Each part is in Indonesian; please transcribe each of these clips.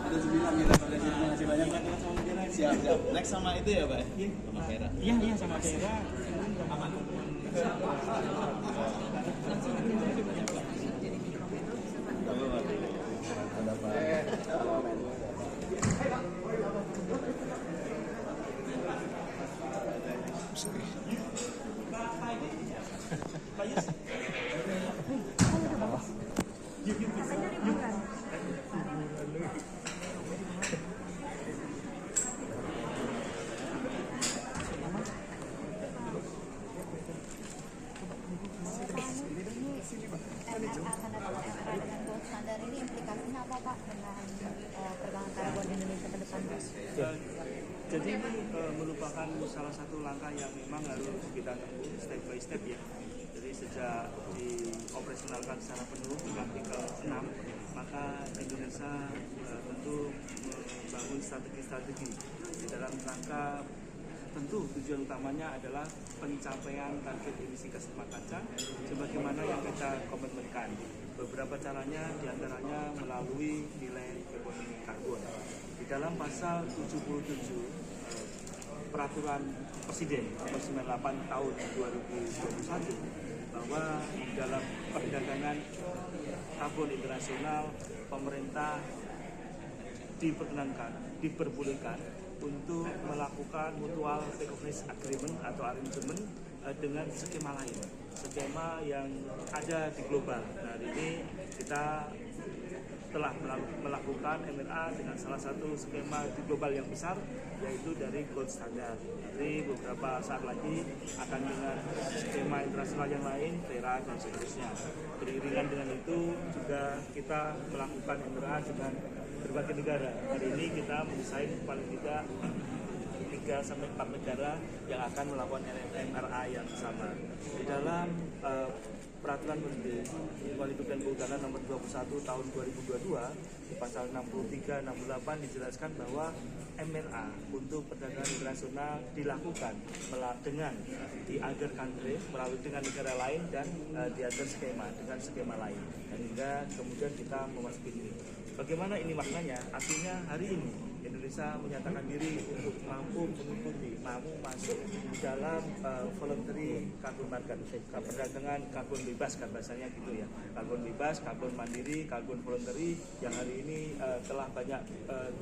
Udah 9 ya, terima kasih banyak Pak. Siap, siap. Next sama itu ya Pak? Iya. Sama Vera. Iya sama Vera. Aman. Ada Pak. Akan datang MRA dengan gold standar ini implikasinya apa Pak dengan perkembangan karbon Indonesia ke depan? Jadi ini merupakan salah satu langkah yang memang harus kita tempuh step by step ya. Jadi sejak dioperasionalkan secara penuh hingga artikel 6, maka Indonesia tentu membangun strategi-strategi di dalam rangka tentu tujuan utamanya adalah pencapaian target emisi gas rumah kaca sebagaimana yang kita komitmenkan. Beberapa caranya diantaranya melalui nilai ekonomi karbon. Di dalam pasal 77 Peraturan Presiden nomor 98 tahun 2021 bahwa dalam perdagangan karbon internasional pemerintah diperbolehkan untuk melakukan mutual recognition agreement atau arrangement dengan skema lain, skema yang ada di global. Nah, ini kita telah melakukan MRA dengan salah satu skema di global yang besar, yaitu dari gold standard. Jadi beberapa saat lagi akan dengan skema internasional yang lain, Vera dan seterusnya. Beriringan dengan itu juga kita melakukan MRA dengan berbagai negara. Hari ini kita mendesain paling tidak 3-4 negara yang akan melakukan MRA yang sama. Di dalam Peraturan Menteri Lingkungan Hidup dan Kehutanan nomor 21 tahun 2022 di pasal 63-68 dijelaskan bahwa MRA untuk perdagangan internasional dilakukan dengan di other country melalui dengan negara lain dan di other skema dengan skema lain. Dan hingga kemudian kita memasuki ini. Bagaimana ini maknanya? Artinya hari ini Indonesia menyatakan diri untuk mampu masuk dalam voluntary carbon market, perdagangan karbon bebas kan bahasanya gitu ya, karbon bebas, karbon mandiri, karbon voluntary yang hari ini telah banyak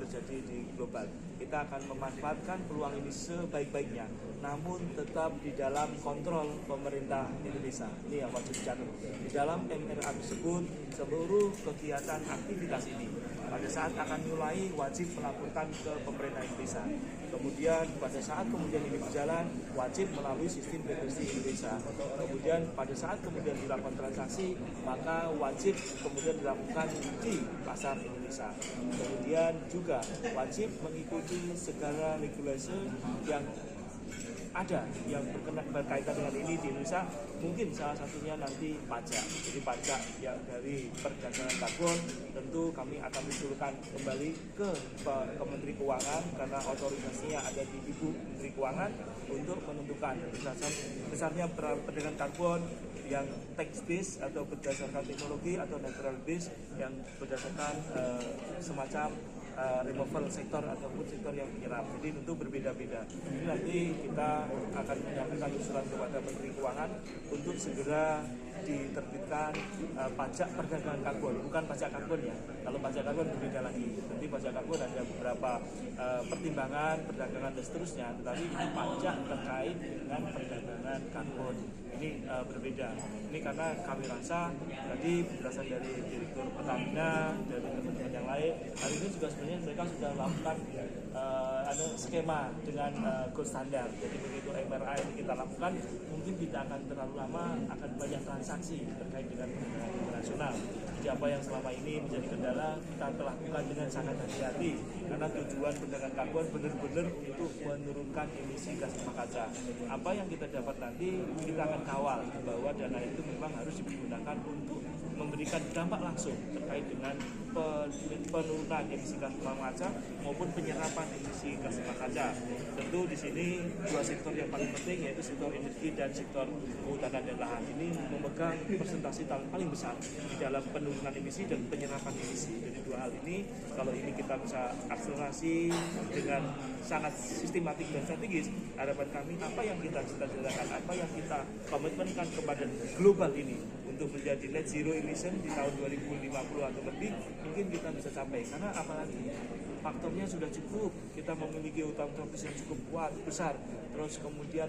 terjadi di global. Kita akan memanfaatkan peluang ini sebaik-baiknya, namun tetap di dalam kontrol pemerintah Indonesia. Ini yang wajib dicatat. Di dalam MRA tersebut seluruh kegiatan aktivitas ini pada saat akan mulai wajib melaporkan ke pemerintah Indonesia. Kemudian pada saat kemudian ini berjalan wajib melalui sistem BPST Indonesia. Kemudian pada saat kemudian dilakukan transaksi maka wajib kemudian dilakukan di pasar Indonesia. Kemudian juga wajib mengikuti segala regulasi yang ada yang berkaitan dengan ini di Indonesia. Mungkin salah satunya nanti pajak. Jadi pajak yang dari perdagangan karbon tentu kami akan usulkan kembali ke Menteri Keuangan karena otorisasinya ada di Ibu Menteri Keuangan untuk menentukan besarnya perdagangan karbon yang tax base atau berdasarkan teknologi atau natural base yang berdasarkan semacam removal sektor ataupun sektor yang menyerap. Jadi tentu berbeda-beda. Ini nanti kita akan menyampaikan usulan kepada Menteri Keuangan untuk segera diterbitkan pajak perdagangan karbon, bukan pajak karbon ya. Kalau pajak karbon berbeda lagi. Nanti pajak karbon ada beberapa pertimbangan, perdagangan dan seterusnya. Tetapi ini pajak terkait dengan perdagangan karbon. Ini berbeda. Ini karena kami rasa tadi berdasar dari Direktur Pertamina, dari teman-teman yang lain, hari ini juga sebenarnya mereka sudah melakukan ada skema dengan gold standar. Jadi begitu MRA ini kita lakukan, mungkin tidak akan terlalu lama, akan banyak transaksi terkait dengan perdagangan internasional. Jadi apa yang selama ini menjadi kendala kita telah lakukan dengan sangat hati-hati karena tujuan perdagangan karbon benar-benar untuk menurunkan emisi gas rumah kaca. Apa yang kita dapat nanti kita akan kawal bahwa dana itu memang harus digunakan untuk memberikan dampak langsung terkait dengan penurunan emisi gas rumah kaca maupun penyerapan emisi gas rumah kaca. Tentu di sini dua sektor yang paling penting yaitu sektor energi dan sektor kehutanan dan lahan. Ini memegang persentase paling besar di dalam penurunan emisi dan penyerapan emisi. Jadi dua hal ini kalau ini kita bisa akselerasi dengan sangat sistematik dan strategis, harapan kami apa yang kita cita-citakan, apa yang kita komitmenkan kepada global ini untuk menjadi net zero emission di tahun 2050 atau lebih, mungkin kita bisa capai. Karena apalagi faktornya sudah cukup, kita memiliki hutan tropis yang cukup kuat, besar, terus kemudian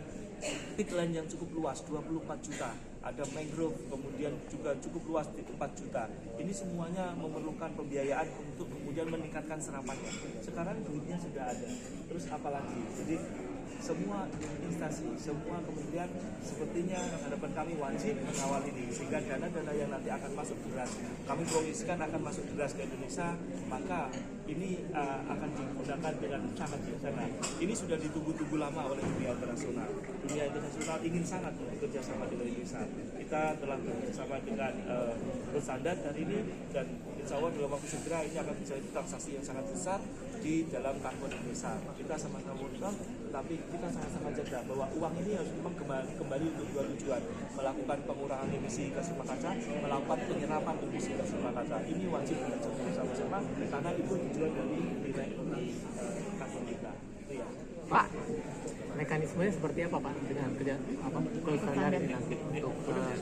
peatland yang cukup luas, 24 juta, ada mangrove, kemudian juga cukup luas di 4 juta. Ini semuanya memerlukan pembiayaan untuk kemudian meningkatkan serapannya. Sekarang duitnya sudah ada, terus apalagi? Jadi semua instansi, semua kementerian sepertinya harapan kami wajib mengawal ini sehingga dana-dana yang nanti akan masuk deras, kami proyeksikan akan masuk deras ke Indonesia, maka ini akan digunakan dengan sangat bijaksana. Ini sudah ditunggu-tunggu lama oleh dunia internasional. Dunia internasional ingin sangat bekerja sama dengan Indonesia. Kita telah bekerjasama dengan Standard hari ini dan insya Allah dalam waktu segera ini akan menjadi transaksi yang sangat besar di dalam karbon Indonesia. Kita sama-sama monitor, tetapi kita sama-sama jaga bahwa uang ini harus memang kembali untuk dua tujuan, melakukan pengurangan emisi gas rumah kaca, melakukan penyerapan emisi gas rumah kaca. Ini wajib kita jaga bersama-sama karena itu tujuan dari nilai ekonomi karbon kita. Itu ya. Pak, mekanismenya seperti apa Pak dengan kerja standar ini nanti untuk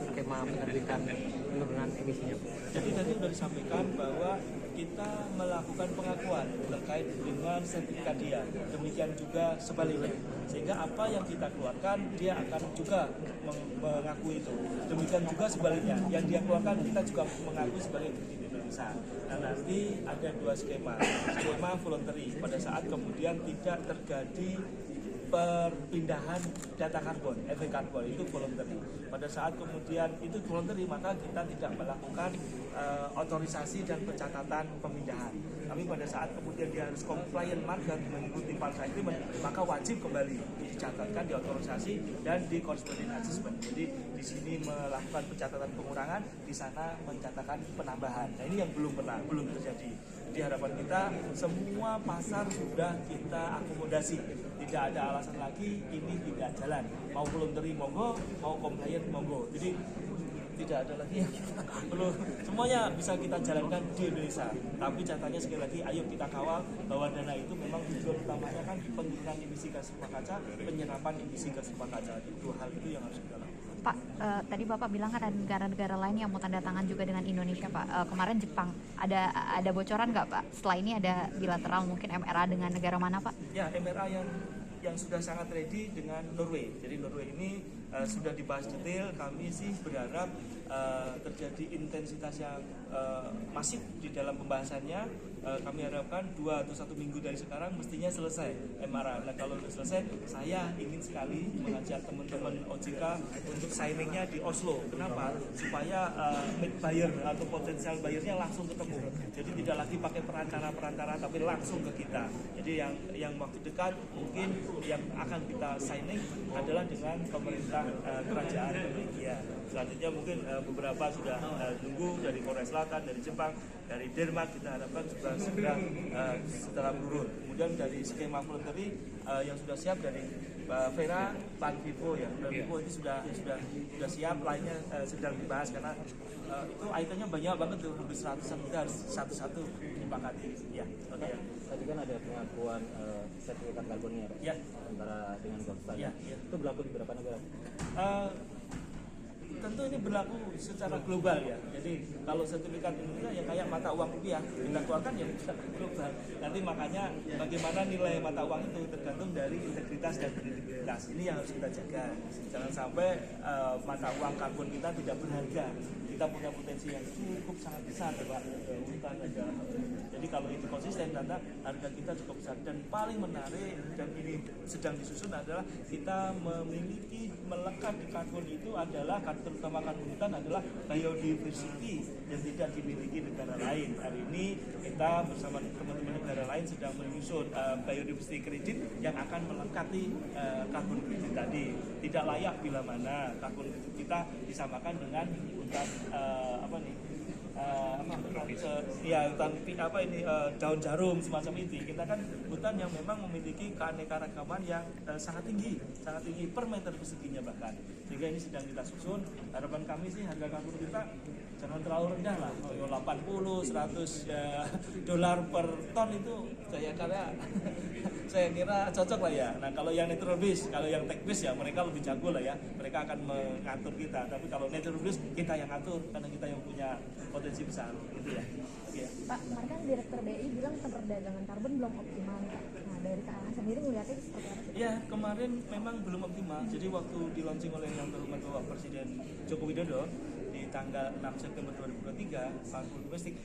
skema penerbitan penurunan emisinya? Jadi tadi sudah disampaikan bahwa kita melakukan pengakuan terkait dengan sertifikat dia. Demikian juga sebaliknya. Sehingga apa yang kita keluarkan dia akan juga mengakui itu. Demikian juga sebaliknya. Yang dia keluarkan kita juga mengakui sebagai bukti di Indonesia. Nah nanti ada dua skema. Skema voluntary pada saat kemudian tidak terjadi perpindahan data karbon, efek karbon itu voluntary. Pada saat kemudian itu voluntary maka kita tidak melakukan otorisasi dan pencatatan pemindahan. Tapi pada saat kemudian dia harus compliant market mengikuti Paris Agreement, maka wajib kembali dicatatkan di otorisasi dan di corresponding adjustment. Jadi di sini melakukan pencatatan pengurangan, di sana mencatatkan penambahan. Nah ini yang belum terjadi. Jadi harapan kita semua pasar sudah kita akomodasi. Tidak ada alasan lagi ini tidak jalan. Mau voluntary monggo, mau compliant monggo. Jadi tidak ada lagi yang kita perlu, semuanya bisa kita jalankan di Indonesia. Tapi catatannya sekali lagi, ayo kita kawal bahwa dana itu memang tujuan utamanya kan penurunan emisi gas rumah kaca, penyerapan emisi gas rumah kaca. Dua hal itu yang harus kita lakukan. Pak, tadi Bapak bilang kan ada negara-negara lain yang mau tanda tangan juga dengan Indonesia, Pak. Kemarin Jepang, ada bocoran nggak, Pak? Setelah ini ada bilateral mungkin MRA dengan negara mana, Pak? Ya, MRA yang sudah sangat ready dengan Norway. Jadi Norway ini sudah dibahas detail. Kami sih berharap terjadi intensitas yang masif di dalam pembahasannya. Kami harapkan 2 atau 1 minggu dari sekarang mestinya selesai MRA. Nah kalau sudah selesai, saya ingin sekali mengajak teman-teman OJK untuk signingnya di Oslo. Kenapa? Supaya mid buyer atau potensial buyernya langsung ketemu. Jadi tidak lagi pakai perantara-perantara, tapi langsung ke kita. Jadi yang waktu dekat mungkin yang akan kita signing adalah dengan pemerintah kerajaan Norwegia. Selanjutnya mungkin beberapa sudah tunggu dari Korea Selatan, dari Jepang, dari Denmark. Kita harapkan juga segera setelah menurun. Kemudian dari skema voluntary yang sudah siap dari Vera, Pan Vivo ya. Pan Vivo itu sudah siap, lainnya sedang dibahas karena itu itemnya banyak banget tuh, hampir 100-an, kita harus satu-satu disepakati. Ya, oke. Tadi kan ada pengakuan sertifikat karbonnya Pak, ya, antara dengan Gold Standard. Ya. Itu berlaku di beberapa negara? Tentu ini berlaku secara global ya. Jadi kalau sertifikat Indonesia yang kayak mata uang rupiah kita keluarkan ya global. Nanti makanya bagaimana nilai mata uang itu tergantung dari integritas dan kredibilitas. Ini yang harus kita jaga. Jangan sampai mata uang karbon kita tidak berharga. Kita punya potensi yang cukup sangat besar ya Pak. Hutan ada. Jadi kalau itu konsisten tanda harga kita cukup besar. Dan paling menarik dan ini sedang disusun adalah kita memiliki melekat di karbon itu adalah terutama karbon hutan adalah biodiversity yang tidak dimiliki negara lain. Hari ini kita bersama teman-teman negara lain sedang menyusun biodiversity credit yang akan melengkapi karbon credit tadi. Tidak layak bila mana karbon credit kita disamakan dengan hutan daun jarum semacam itu. Kita kan hutan yang memang memiliki keanekaragaman yang sangat tinggi per meter perseginya bahkan. Sehingga ini sedang kita susun. Harapan kami sih harga kangkung kita jangan terlalu rendah lah, 80-100 dolar per ton itu saya kira cocok lah ya. Nah kalau yang natural base, kalau yang tech base ya mereka lebih jago lah ya, mereka akan mengatur kita. Tapi kalau natural base kita yang atur karena kita yang punya potensi besar, gitu ya. Ya. Pak, kemarin kan Direktur BI bilang perdagangan karbon belum optimal. Nah, dari KAH sendiri melihatnya seperti apa? Ya, kemarin memang belum optimal. Jadi waktu di launching oleh yang terhormat Bapak Presiden Joko Widodo di tanggal 6 September 2023, karbon domestik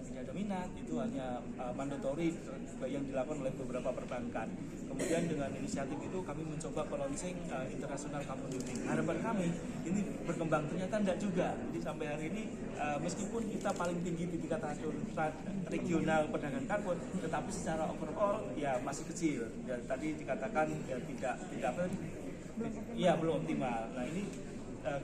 tidak ada minat, itu hanya mandatori yang dilakukan oleh beberapa perbankan. Kemudian dengan inisiatif itu kami mencoba launching internasional carbon duty. Harapan kami ini berkembang, ternyata tidak juga. Jadi sampai hari ini meskipun kita paling tinggi di tingkat regional perdagangan karbon, tetapi secara overall ya masih kecil. Ya, tadi dikatakan ya belum optimal. Nah ini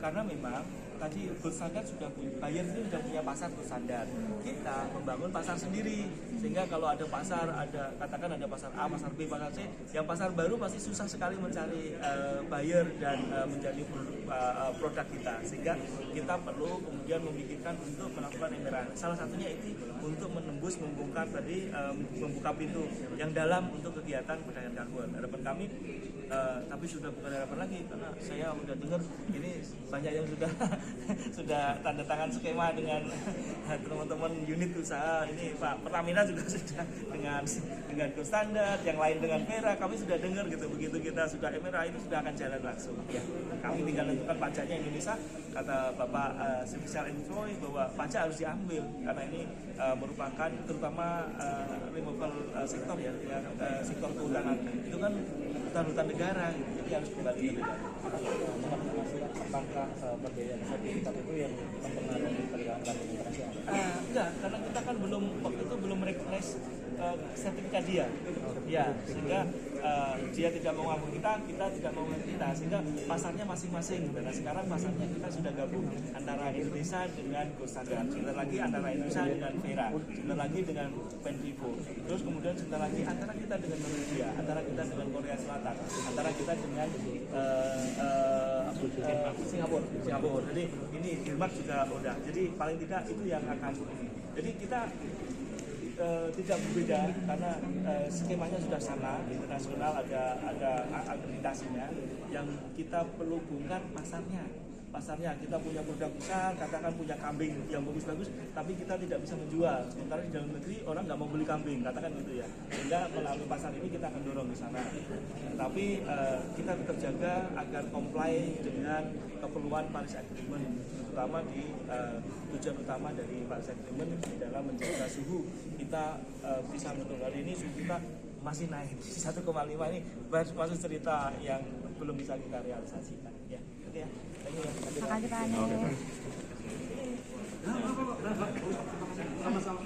karena memang tadi gold standard sudah punya, buyer ini sudah punya pasar gold standard. Kita membangun pasar sendiri, sehingga kalau ada pasar, katakan ada pasar A, pasar B, pasar C, yang pasar baru pasti susah sekali mencari buyer dan menjadi produk kita. Sehingga kita perlu kemudian memikirkan untuk melakukan emeran. Salah satunya itu untuk menembus, membuka pintu yang dalam untuk kegiatan perdagangan karbon. Harapan kami, tapi sudah bukan harapan lagi, karena saya sudah dengar ini banyak yang sudah tanda tangan skema dengan teman-teman unit usaha. Ini Pak Pertamina juga sudah dengan gold standard, yang lain dengan Vera. Kami sudah dengar gitu, begitu kita sudah Emera itu sudah akan jalan langsung. Ya, kami tinggal tentukan pajaknya Indonesia. Kata Bapak Special Envoy bahwa pajak harus diambil karena ini merupakan terutama renewable sektor ya, sektor kehutanan itu kan hutan-hutan negara, gitu. Jadi harus kembali ke negara. Apakah perbedaan sertifikat itu yang mempengaruhi perdagangan karbon internasional? Enggak, karena kita kan waktu itu belum recognize sertifikat dia. Ya, sehingga dia tidak mau ngaku kita tidak mau ngaku kita, sehingga pasarnya masing-masing. Nah sekarang pasarnya kita sudah gabung antara Indonesia dengan gold standard, sebentar lagi antara Indonesia dengan Vera, sebentar lagi dengan Penvivo, terus kemudian sebentar lagi antara kita dengan Norwegia, antara kita dengan Korea Selatan, antara kita dengan Singapura. Jadi ini Denmark juga udah. Jadi paling tidak itu yang akan. Jadi kita tidak berbeda karena skemanya sudah sama, internasional ada akreditasinya. Yang kita perlu bongkar pasarnya kita punya produk besar, katakan punya kambing yang bagus-bagus, tapi kita tidak bisa menjual. Sementara di dalam negeri orang nggak mau beli kambing, katakan gitu ya. Sehingga melalui pasar ini kita akan dorong ke sana. Tapi kita tetap jaga agar comply dengan keperluan Paris Agreement, terutama di tujuan utama dari Paris Agreement dalam menjaga suhu. Kita bisa menurut hari ini suhu kita masih naik 1,5 ini masih cerita yang belum bisa kita realisasikan. Ya, oke ya. Makasih Pak Anies. Sama-sama.